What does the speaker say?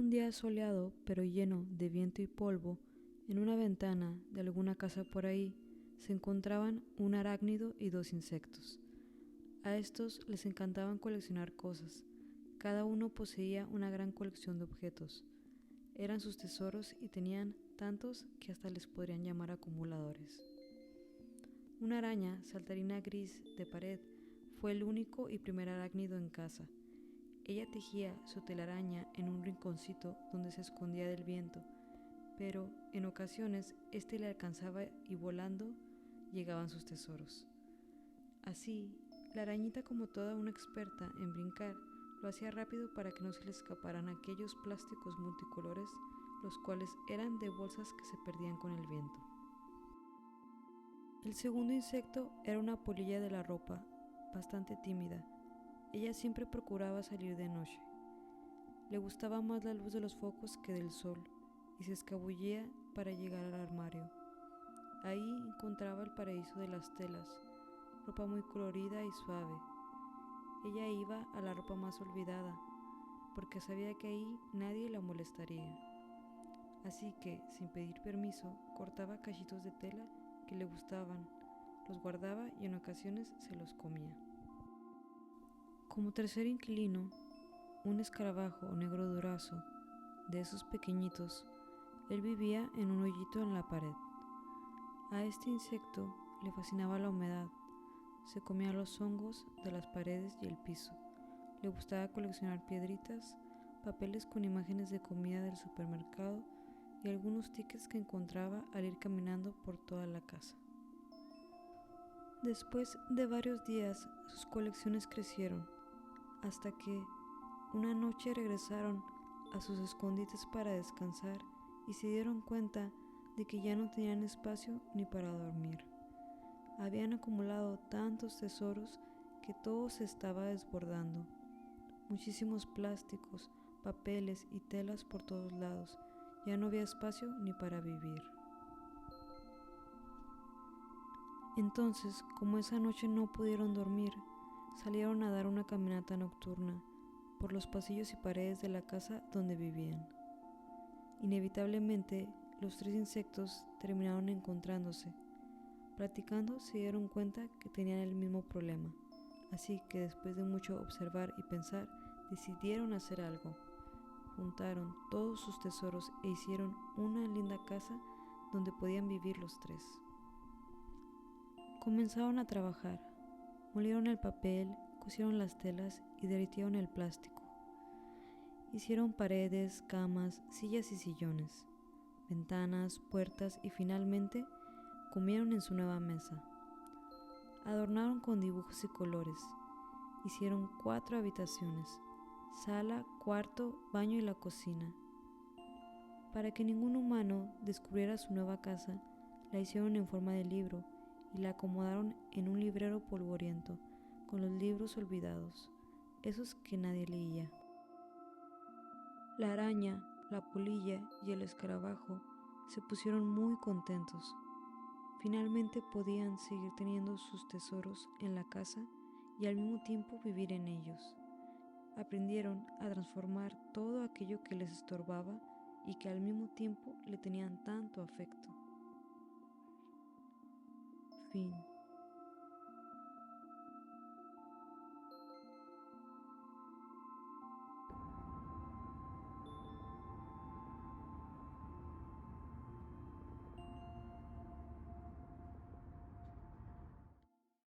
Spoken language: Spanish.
Un día soleado, pero lleno de viento y polvo, en una ventana de alguna casa por ahí, se encontraban un arácnido y dos insectos. A estos les encantaban coleccionar cosas. Cada uno poseía una gran colección de objetos. Eran sus tesoros y tenían tantos que hasta les podrían llamar acumuladores. Una araña saltarina gris de pared fue el único y primer arácnido en casa. Ella tejía su telaraña en un rinconcito donde se escondía del viento, pero en ocasiones este le alcanzaba y volando llegaban sus tesoros. Así, la arañita, como toda una experta en brincar, lo hacía rápido para que no se le escaparan aquellos plásticos multicolores, los cuales eran de bolsas que se perdían con el viento. El segundo insecto era una polilla de la ropa, bastante tímida. Ella siempre procuraba salir de noche. Le gustaba más la luz de los focos que del sol, y se escabullía para llegar al armario. Ahí encontraba el paraíso de las telas, ropa muy colorida y suave. Ella iba a la ropa más olvidada, porque sabía que ahí nadie la molestaría. Así que, sin pedir permiso, cortaba cachitos de tela que le gustaban, los guardaba y en ocasiones se los comía. Como tercer inquilino, un escarabajo negro durazo, de esos pequeñitos, él vivía en un hoyito en la pared. A este insecto le fascinaba la humedad, se comía los hongos de las paredes y el piso. Le gustaba coleccionar piedritas, papeles con imágenes de comida del supermercado y algunos tickets que encontraba al ir caminando por toda la casa. Después de varios días, sus colecciones crecieron, hasta que una noche regresaron a sus escondites para descansar y se dieron cuenta de que ya no tenían espacio ni para dormir. Habían acumulado tantos tesoros que todo se estaba desbordando. Muchísimos plásticos, papeles y telas por todos lados. Ya no había espacio ni para vivir. Entonces, como esa noche no pudieron dormir, salieron a dar una caminata nocturna por los pasillos y paredes de la casa donde vivían. Inevitablemente, los tres insectos terminaron encontrándose. Platicando se dieron cuenta que tenían el mismo problema, así que después de mucho observar y pensar, decidieron hacer algo. Juntaron todos sus tesoros e hicieron una linda casa donde podían vivir los tres. Comenzaron a trabajar, molieron el papel, cosieron las telas y derritieron el plástico. Hicieron paredes, camas, sillas y sillones, ventanas, puertas y finalmente comieron en su nueva mesa. Adornaron con dibujos y colores. Hicieron 4 habitaciones: sala, cuarto, baño y la cocina. Para que ningún humano descubriera su nueva casa, la hicieron en forma de libro y la acomodaron en un librero polvoriento, con los libros olvidados, esos que nadie leía. La araña, la polilla y el escarabajo se pusieron muy contentos. Finalmente podían seguir teniendo sus tesoros en la casa y al mismo tiempo vivir en ellos. Aprendieron a transformar todo aquello que les estorbaba y que al mismo tiempo le tenían tanto afecto. Fin.